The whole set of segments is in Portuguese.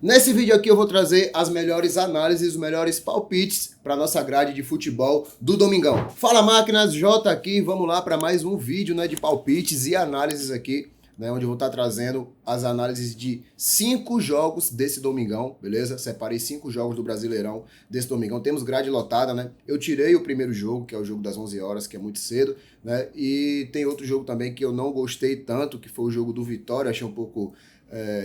Nesse vídeo aqui eu vou trazer as melhores análises, os melhores palpites para nossa grade de futebol do Domingão. Fala máquinas, J aqui, vamos lá para mais um vídeo, né, de palpites e análises aqui, né, onde eu vou estar trazendo as análises de 5 jogos desse Domingão, beleza? Separei 5 jogos do Brasileirão desse Domingão. Temos grade lotada, né? Eu tirei o primeiro jogo, que é o jogo das 11 horas, que é muito cedo, né? E tem outro jogo também que eu não gostei tanto, que foi o jogo do Vitória, achei um pouco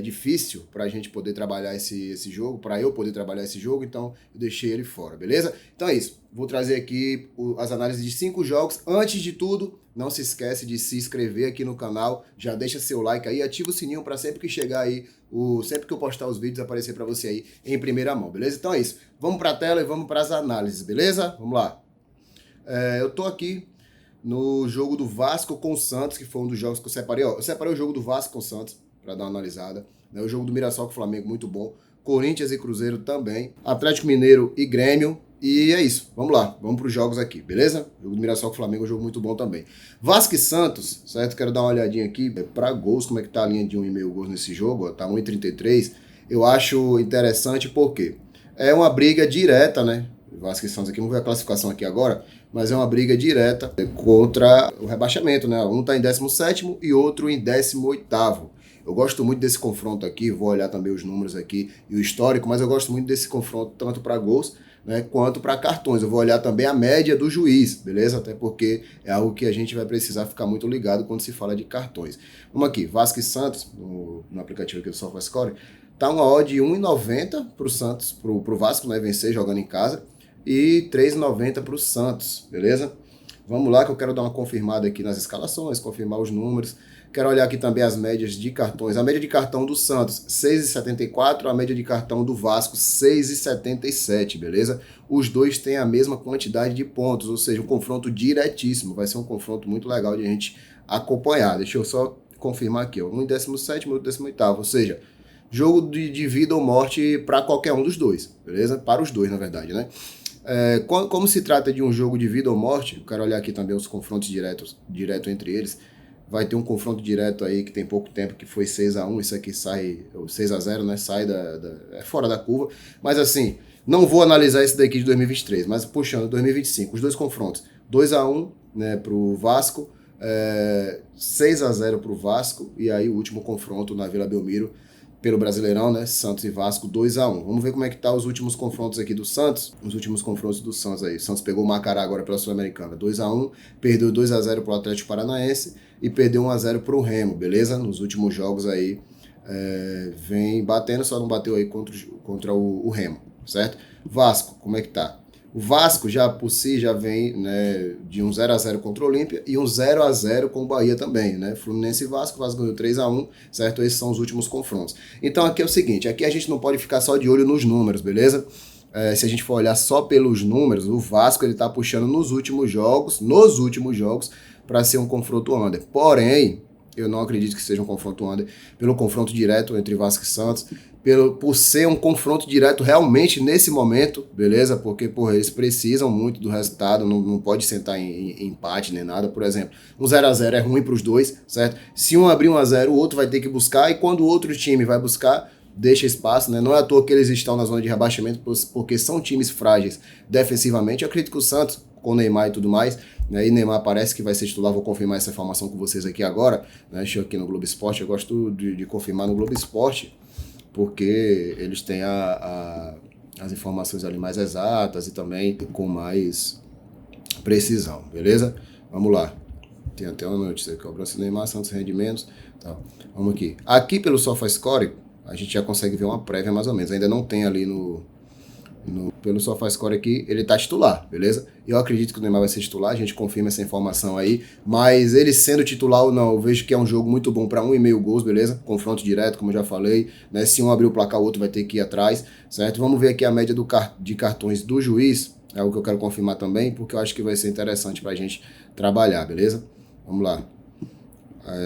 difícil para a gente poder trabalhar esse jogo, para eu poder trabalhar esse jogo, então eu deixei ele fora, beleza? Então é isso, vou trazer aqui as análises de 5 jogos. Antes de tudo, não se esquece de se inscrever aqui no canal, já deixa seu like aí, ativa o sininho para sempre que chegar aí, sempre que eu postar os vídeos aparecer para você aí em primeira mão, beleza? Então é isso, vamos para a tela e vamos para as análises, beleza? Vamos lá. Eu tô aqui no jogo do Vasco com o Santos, que foi um dos jogos que eu separei, ó. Eu separei o jogo do Vasco com o Santos, para dar uma analisada. O jogo do Mirassol com o Flamengo, muito bom. Corinthians e Cruzeiro também. Atlético Mineiro e Grêmio. E é isso. Vamos lá. Vamos para os jogos aqui, beleza? O jogo do Mirassol com o Flamengo é um jogo muito bom também. Vasco e Santos, certo? Quero dar uma olhadinha aqui para gols, como é que tá a linha de 1,5 gols nesse jogo. Ó, tá 1,33. Eu acho interessante porque é uma briga direta, né? Vasco e Santos aqui, vamos ver a classificação aqui agora, mas é uma briga direta contra o rebaixamento, né? Um tá em 17º e outro em 18º. Eu gosto muito desse confronto aqui, vou olhar também os números aqui e o histórico, mas eu gosto muito desse confronto tanto para gols, né, quanto para cartões. Eu vou olhar também a média do juiz, beleza? Até porque é algo que a gente vai precisar ficar muito ligado quando se fala de cartões. Vamos aqui, Vasco e Santos, no aplicativo aqui do SofaScore, tá uma odd de 1,90 para o Santos, pro Vasco, né, vencer jogando em casa, e 3,90 para o Santos, beleza? Vamos lá que eu quero dar uma confirmada aqui nas escalações, confirmar os números. Quero olhar aqui também as médias de cartões. A média de cartão do Santos, 6,74. A média de cartão do Vasco, 6,77, beleza? Os dois têm a mesma quantidade de pontos, ou seja, um confronto diretíssimo. Vai ser um confronto muito legal de a gente acompanhar. Deixa eu só confirmar aqui, ó. Um em 17º, outro em 18º. Ou seja, jogo de vida ou morte para qualquer um dos dois, beleza? Para os dois, na verdade, né? Como se trata de um jogo de vida ou morte, eu quero olhar aqui também os confrontos direto entre eles. Vai ter um confronto direto aí que tem pouco tempo, que foi 6-1, isso aqui sai, 6-0, né, sai fora da curva, mas assim, não vou analisar esse daqui de 2023, mas puxando 2025, os dois confrontos, 2-1, né, pro Vasco, 6-0 pro Vasco, e aí o último confronto na Vila Belmiro, pelo Brasileirão, né, Santos e Vasco, 2-1. Vamos ver como é que tá os últimos confrontos aqui do Santos. Os últimos confrontos do Santos aí. O Santos pegou o Macará agora pela Sul-Americana, 2-1, perdeu 2-0 pro Atlético Paranaense e perdeu 1-0 pro Remo, beleza? Nos últimos jogos aí, vem batendo, só não bateu aí contra o Remo, certo? Vasco, como é que tá? O Vasco já por si já vem, né, de um 0-0 contra o Olímpia e um 0-0 com o Bahia também, né? Fluminense e Vasco, o Vasco ganhou 3-1, certo? Esses são os últimos confrontos. Então aqui é o seguinte, aqui a gente não pode ficar só de olho nos números, beleza? Se a gente for olhar só pelos números, o Vasco ele tá puxando nos últimos jogos, para ser um confronto under. Porém, eu não acredito que seja um confronto under pelo confronto direto entre Vasco e Santos, por ser um confronto direto realmente nesse momento, beleza? Porque, porra, eles precisam muito do resultado, não pode sentar em empate nem nada. Por exemplo, um 0-0 é ruim para os dois, certo? Se um abrir 1-0, o outro vai ter que buscar, e quando o outro time vai buscar, deixa espaço, né? Não é à toa que eles estão na zona de rebaixamento, porque são times frágeis defensivamente. Eu acredito que o Santos, com o Neymar e tudo mais, né? E Neymar parece que vai ser titular, vou confirmar essa informação com vocês aqui agora, né? Deixa eu aqui no Globo Esporte, eu gosto de confirmar no Globo Esporte, porque eles têm as informações ali mais exatas e também com mais precisão, beleza? Vamos lá. Tem até uma notícia aqui, cobrança Neymar, Santos rendimentos. Tá. Vamos aqui. Aqui pelo SofaScore, a gente já consegue ver uma prévia mais ou menos. Ainda não tem ali pelo SofaScore aqui, ele tá titular, beleza? Eu acredito que o Neymar vai ser titular, a gente confirma essa informação aí, mas ele sendo titular ou não, eu vejo que é um jogo muito bom para 1,5 gols, beleza? Confronto direto, como eu já falei, né? Se um abrir o placar, o outro vai ter que ir atrás, certo? Vamos ver aqui a média de cartões do juiz, é algo que eu quero confirmar também, porque eu acho que vai ser interessante pra gente trabalhar, beleza? Vamos lá.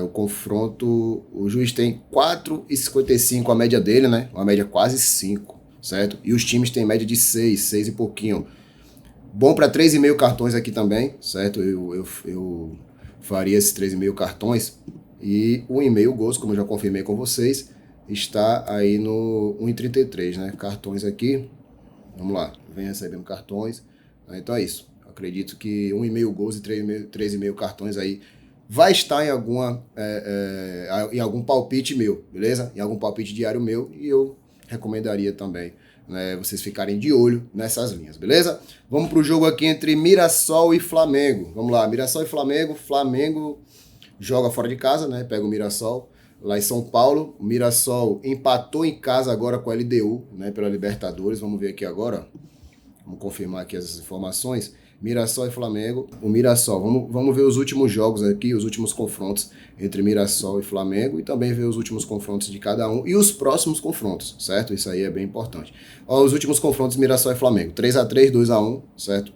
O confronto, o juiz tem 4,55 a média dele, né? Uma média quase 5. Certo? E os times têm média de 6 e pouquinho. Bom para 3,5 cartões aqui também, certo? Eu faria esses 3,5 cartões e 1,5 gols, como eu já confirmei com vocês. está aí no 1,33, né? Cartões aqui, vamos lá, vem recebendo cartões. Então é isso. Acredito que 1,5 gols e 3,5 cartões aí vai estar em em algum palpite meu, beleza? Em algum palpite diário meu, e eu recomendaria também, né, vocês ficarem de olho nessas linhas, beleza? Vamos para o jogo aqui entre Mirassol e Flamengo. Vamos lá, Mirassol e Flamengo. Flamengo joga fora de casa, né? Pega o Mirassol lá em São Paulo. O Mirassol empatou em casa agora com a LDU, né, pela Libertadores. Vamos ver aqui agora, vamos confirmar aqui as informações. Mirassol e Flamengo. O Mirassol, vamos ver os últimos jogos aqui, os últimos confrontos entre Mirassol e Flamengo, e também ver os últimos confrontos de cada um e os próximos confrontos, certo? Isso aí é bem importante. Ó, os últimos confrontos Mirassol e Flamengo. 3-3, 2-1, certo?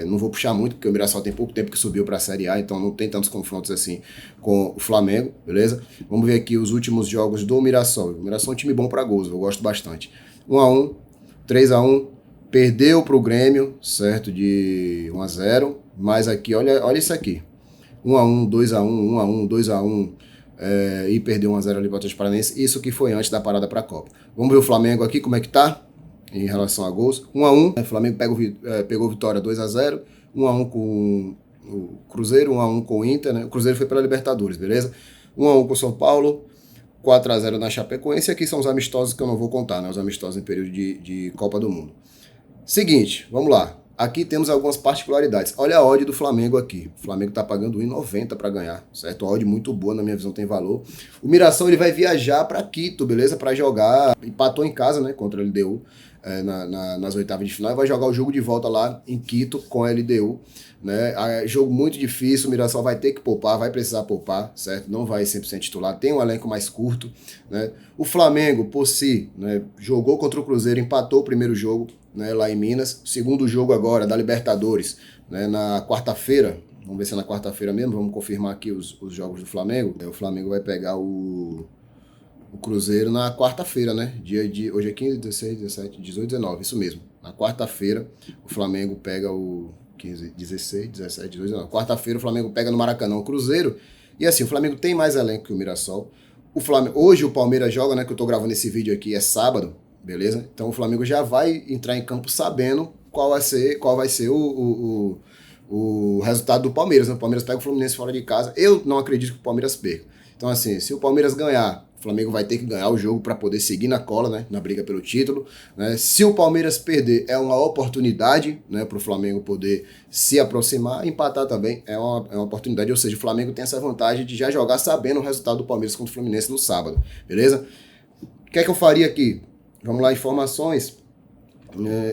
Não vou puxar muito, porque o Mirassol tem pouco tempo que subiu para a Série A, então não tem tantos confrontos assim com o Flamengo, beleza? Vamos ver aqui os últimos jogos do Mirassol. O Mirassol é um time bom para gols, eu gosto bastante. 1-1, 3-1, perdeu para o Grêmio, certo? De 1-0, mas aqui, olha isso aqui. 1-1, 2-1, 1-1, 2-1, e perdeu 1-0 ali para o Atlético Paranaense. Isso que foi antes da parada para a Copa. Vamos ver o Flamengo aqui, como é que tá em relação a gols. 1-1, o Flamengo pegou vitória 2-0, 1-1 com o Cruzeiro, 1-1 com o Inter, né? O Cruzeiro foi pela Libertadores, beleza? 1-1 com o São Paulo, 4-0 na Chapecoense. Aqui são os amistosos que eu não vou contar, né? Os amistosos em período de Copa do Mundo. Seguinte, vamos lá. Aqui temos algumas particularidades. Olha a odd do Flamengo aqui. O Flamengo tá pagando 1,90 para ganhar, certo? A odd muito boa, na minha visão tem valor. O Mirassol ele vai viajar para Quito, beleza? Para jogar, empatou em casa, né, contra a LDU nas oitavas de final, e vai jogar o jogo de volta lá em Quito com a LDU, né? Jogo muito difícil, o Mirassol vai ter que poupar, vai precisar poupar, certo? Não vai 100% titular, tem um elenco mais curto, né? O Flamengo, por si, né, jogou contra o Cruzeiro, empatou o primeiro jogo, né, lá em Minas. Segundo jogo agora da Libertadores, né, na quarta-feira. Vamos ver se é na quarta-feira mesmo. Vamos confirmar aqui os jogos do Flamengo. O Flamengo vai pegar o Cruzeiro na quarta-feira, né? Hoje é 15, 16, 17, 18, 19. Isso mesmo. Na quarta-feira o Flamengo pega o 15, 16, 17, 18, 19. Quarta-feira o Flamengo pega no Maracanã o Cruzeiro. E assim, o Flamengo tem mais elenco que o Mirassol. Hoje o Palmeiras joga, né? Que eu tô gravando esse vídeo aqui, é sábado. Beleza? Então o Flamengo já vai entrar em campo sabendo qual vai ser o resultado do Palmeiras, né? O Palmeiras pega o Fluminense fora de casa. Eu não acredito que o Palmeiras perca. Então, assim, se o Palmeiras ganhar, o Flamengo vai ter que ganhar o jogo para poder seguir na cola, né? Na briga pelo título, né? Se o Palmeiras perder, é uma oportunidade, né, para o Flamengo poder se aproximar. Empatar também é uma oportunidade. Ou seja, o Flamengo tem essa vantagem de já jogar sabendo o resultado do Palmeiras contra o Fluminense no sábado. Beleza? O que é que eu faria aqui? Vamos lá, informações.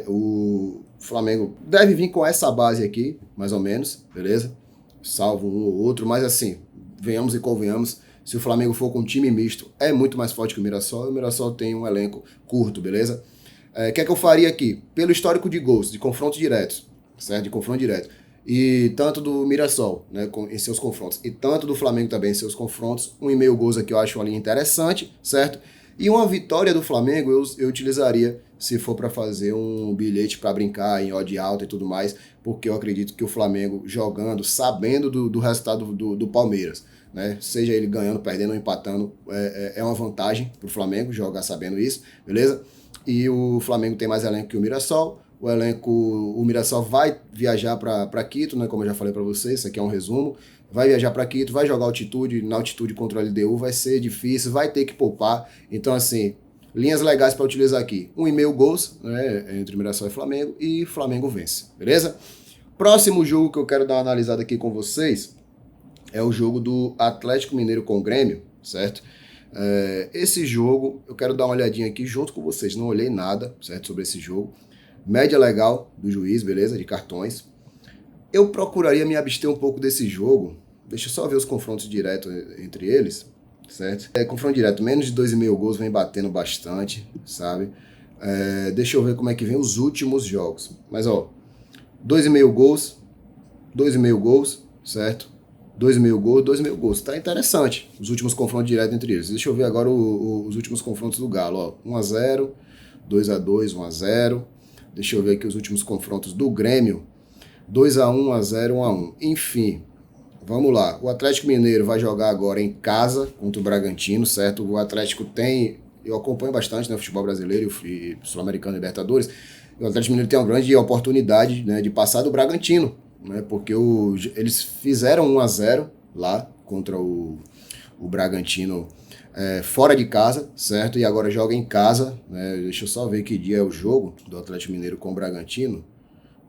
O Flamengo deve vir com essa base aqui, mais ou menos, beleza? Salvo um ou outro, mas assim, venhamos e convenhamos, se o Flamengo for com um time misto, é muito mais forte que o Mirassol, e o Mirassol tem um elenco curto, beleza? O que é que eu faria aqui? Pelo histórico de gols, de confrontos diretos, certo? De confronto direto. E tanto do Mirassol, né, em seus confrontos, e tanto do Flamengo também em seus confrontos, 1,5 gols aqui eu acho uma linha interessante, certo? E uma vitória do Flamengo eu utilizaria se for para fazer um bilhete para brincar em odd alta e tudo mais, porque eu acredito que o Flamengo jogando, sabendo do resultado do Palmeiras, né? Seja ele ganhando, perdendo ou empatando, é uma vantagem para o Flamengo jogar sabendo isso, beleza? E o Flamengo tem mais elenco que o Mirassol. O Mirassol vai viajar para Quito, né? Como eu já falei para vocês, isso aqui é um resumo. Vai viajar para Quito, vai jogar na altitude contra o LDU, vai ser difícil, vai ter que poupar. Então, assim, linhas legais para utilizar aqui. 1,5 gols, né, entre Mirassol e Flamengo vence, beleza? Próximo jogo que eu quero dar uma analisada aqui com vocês é o jogo do Atlético Mineiro com o Grêmio, certo? Esse jogo, eu quero dar uma olhadinha aqui junto com vocês. Não olhei nada, certo, sobre esse jogo. Média legal do juiz, beleza? De cartões. Eu procuraria me abster um pouco desse jogo. Deixa eu só ver os confrontos diretos entre eles, certo? Confronto direto, menos de 2,5 gols vem batendo bastante, sabe? Deixa eu ver como é que vem os últimos jogos. Mas, ó, 2,5 gols, certo? 2,5 gols. Tá interessante os últimos confrontos diretos entre eles. Deixa eu ver agora os últimos confrontos do Galo, ó. 1-0, 2-2, 1-0. Deixa eu ver aqui os últimos confrontos do Grêmio. 2-1, 1-0, 1-1. Enfim, vamos lá. O Atlético Mineiro vai jogar agora em casa contra o Bragantino, certo? O Atlético tem eu acompanho bastante, né, o futebol brasileiro e sul-americano, Libertadores, e o Atlético Mineiro tem uma grande oportunidade, né, de passar do Bragantino, né, porque eles fizeram 1-0 lá contra o Bragantino, fora de casa, certo? E agora joga em casa, né? Deixa eu só ver que dia é o jogo do Atlético Mineiro com o Bragantino.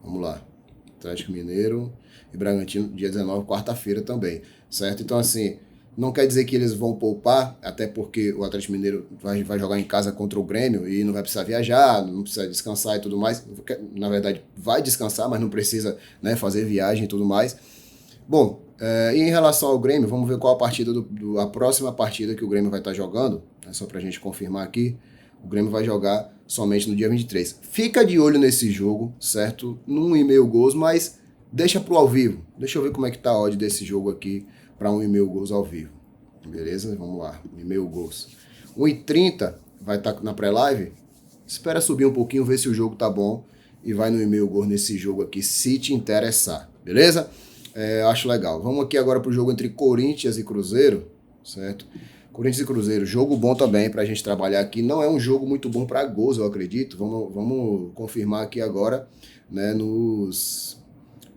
Vamos lá. Atlético Mineiro e Bragantino, dia 19, quarta-feira também, certo? Então, assim, não quer dizer que eles vão poupar, até porque o Atlético Mineiro vai jogar em casa contra o Grêmio e não vai precisar viajar, não precisa descansar e tudo mais. Na verdade, vai descansar, mas não precisa, né, fazer viagem e tudo mais. Bom, e em relação ao Grêmio, vamos ver qual a partida a próxima partida que o Grêmio vai estar jogando, né, só pra gente confirmar aqui. O Grêmio vai jogar somente no dia 23. Fica de olho nesse jogo, certo? No 1,5 gols, mas deixa pro ao vivo. Deixa eu ver como é que tá a odd desse jogo aqui para 1,5 gols ao vivo. Beleza? Vamos lá, 1,5 gols. 1,30 vai estar na pré-live. Espera subir um pouquinho, ver se o jogo tá bom e vai no 1,5 gols nesse jogo aqui, se te interessar. Beleza? Acho legal. Vamos aqui agora pro jogo entre Corinthians e Cruzeiro, certo? Corinthians e Cruzeiro, jogo bom também pra gente trabalhar aqui. Não é um jogo muito bom para gols, eu acredito. Vamos confirmar aqui agora, né, nos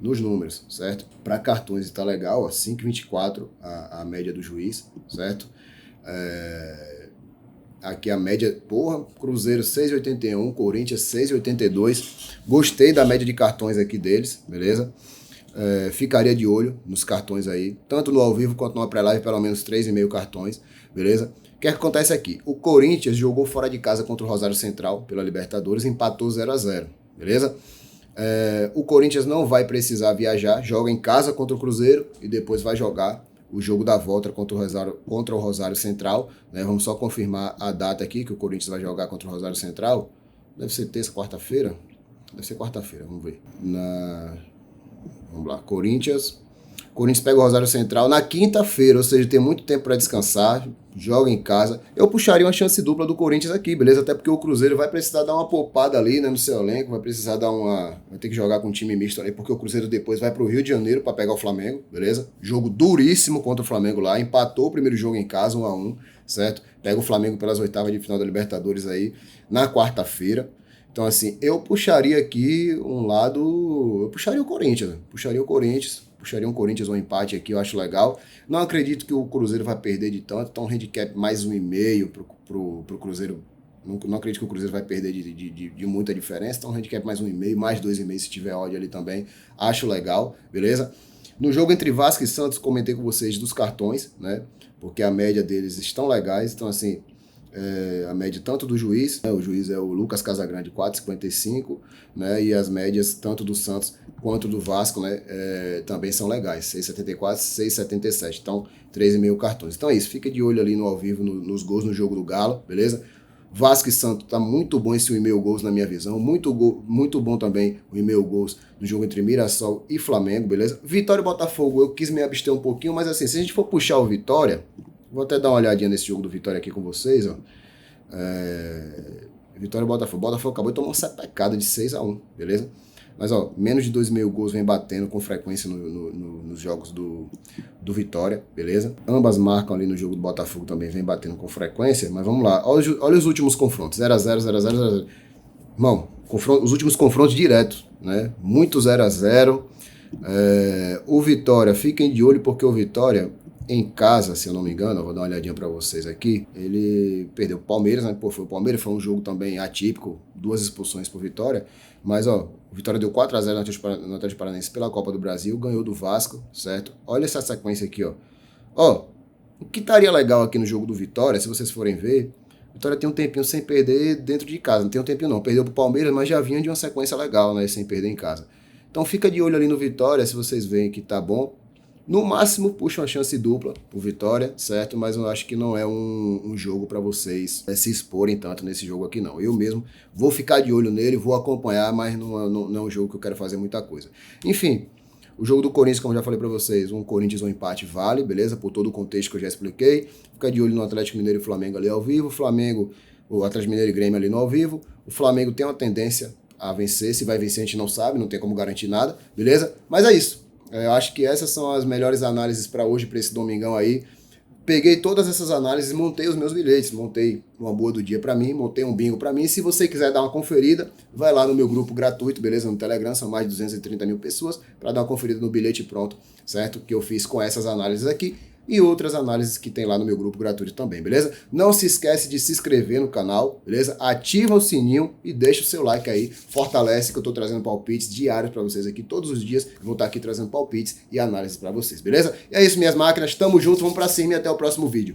números, certo? Para cartões tá legal, ó, 5,24 a média do juiz, certo? Aqui a média, Cruzeiro 6,81, Corinthians 6,82. Gostei da média de cartões aqui deles, beleza? Ficaria de olho nos cartões aí, tanto no ao vivo quanto no pré-live, pelo menos 3,5 cartões, beleza? O que acontece aqui? O Corinthians jogou fora de casa contra o Rosário Central pela Libertadores, empatou 0-0, beleza? O Corinthians não vai precisar viajar, joga em casa contra o Cruzeiro e depois vai jogar o jogo da volta contra o Rosário Central, né? Vamos só confirmar a data aqui que o Corinthians vai jogar contra o Rosário Central. Deve ser terça, quarta-feira? Deve ser quarta-feira, vamos ver. Vamos lá, Corinthians pega o Rosário Central na quinta-feira, ou seja, tem muito tempo para descansar, joga em casa. Eu puxaria uma chance dupla do Corinthians aqui, beleza? Até porque o Cruzeiro vai precisar dar uma poupada ali, né, no seu elenco, vai ter que jogar com um time misto ali, porque o Cruzeiro depois vai pro Rio de Janeiro para pegar o Flamengo, beleza? Jogo duríssimo contra o Flamengo lá, empatou o primeiro jogo em casa, 1-1, certo? Pega o Flamengo pelas oitavas de final da Libertadores aí na quarta-feira. Então, assim, eu puxaria aqui um lado. Eu puxaria o Corinthians, né? Puxaria um Corinthians um empate aqui, eu acho legal. Não acredito que o Cruzeiro vai perder de tanto, então handicap mais 1,5 pro Cruzeiro. Não acredito que o Cruzeiro vai perder de muita diferença, então handicap mais 1,5, mais 2,5 se tiver odd ali também. Acho legal, beleza? No jogo entre Vasco e Santos, comentei com vocês dos cartões, né? Porque a média deles estão legais, então, assim. A média tanto do juiz, né, o juiz é o Lucas Casagrande, 4,55, né, e as médias tanto do Santos quanto do Vasco, né, também são legais, 6,74, 6,77, então 3,5 cartões. Então é isso, fica de olho ali no ao vivo, nos gols no jogo do Galo, beleza? Vasco e Santos tá muito bom esse 1,5 gols na minha visão, muito bom também o 1,5 gols no jogo entre Mirassol e Flamengo, beleza? Vitória e Botafogo, eu quis me abster um pouquinho, mas assim, se a gente for puxar o Vitória, vou até dar uma olhadinha nesse jogo do Vitória aqui com vocês, ó. Vitória e Botafogo. Botafogo acabou de tomar uma sapecada de 6-1, beleza? Mas, ó, menos de 2,5 gols vem batendo com frequência nos jogos do Vitória, beleza? Ambas marcam ali no jogo do Botafogo também, vem batendo com frequência, mas vamos lá. Olha os últimos confrontos, 0-0, 0-0, 0-0. Irmão, os últimos confrontos diretos, né? Muito 0-0. O Vitória, fiquem de olho porque o Vitória... Em casa, se eu não me engano, eu vou dar uma olhadinha para vocês aqui, ele perdeu o Palmeiras, né? Foi o Palmeiras, foi um jogo também atípico, 2 expulsões por Vitória, mas ó, o Vitória deu 4-0 no Atlético Paranaense pela Copa do Brasil, ganhou do Vasco, certo? Olha essa sequência aqui, ó. Ó, o que estaria legal aqui no jogo do Vitória, se vocês forem ver, Vitória tem um tempinho sem perder dentro de casa, não tem um tempinho não, perdeu pro Palmeiras, mas já vinha de uma sequência legal, né, sem perder em casa. Então fica de olho ali no Vitória, se vocês veem que tá bom. No máximo, puxa uma chance dupla por Vitória, certo? Mas eu acho que não é um jogo para vocês se exporem tanto nesse jogo aqui, não. Eu mesmo vou ficar de olho nele, vou acompanhar, mas não é um jogo que eu quero fazer muita coisa. Enfim, o jogo do Corinthians, como eu já falei para vocês, um Corinthians um empate vale, beleza? Por todo o contexto que eu já expliquei. Fica de olho no Atlético Mineiro e Flamengo ali ao vivo. O Atlético Mineiro e Grêmio ali no ao vivo. O Flamengo tem uma tendência a vencer, se vai vencer a gente não sabe, não tem como garantir nada, beleza? Mas é isso. Eu acho que essas são as melhores análises para hoje, para esse domingão aí. peguei todas essas análises, montei os meus bilhetes, montei uma boa do dia para mim, montei um bingo para mim. Se você quiser dar uma conferida, vai lá no meu grupo gratuito, beleza? No Telegram, são mais de 230 mil pessoas, para dar uma conferida no bilhete pronto, certo? Que eu fiz com essas análises aqui e outras análises que tem lá no meu grupo gratuito também, beleza? Não se esquece de se inscrever no canal, beleza? Ativa o sininho e deixa o seu like aí, fortalece que eu tô trazendo palpites diários para vocês aqui, todos os dias eu vou estar aqui trazendo palpites e análises para vocês, beleza? E é isso, minhas máquinas, tamo junto, vamos para cima e até o próximo vídeo.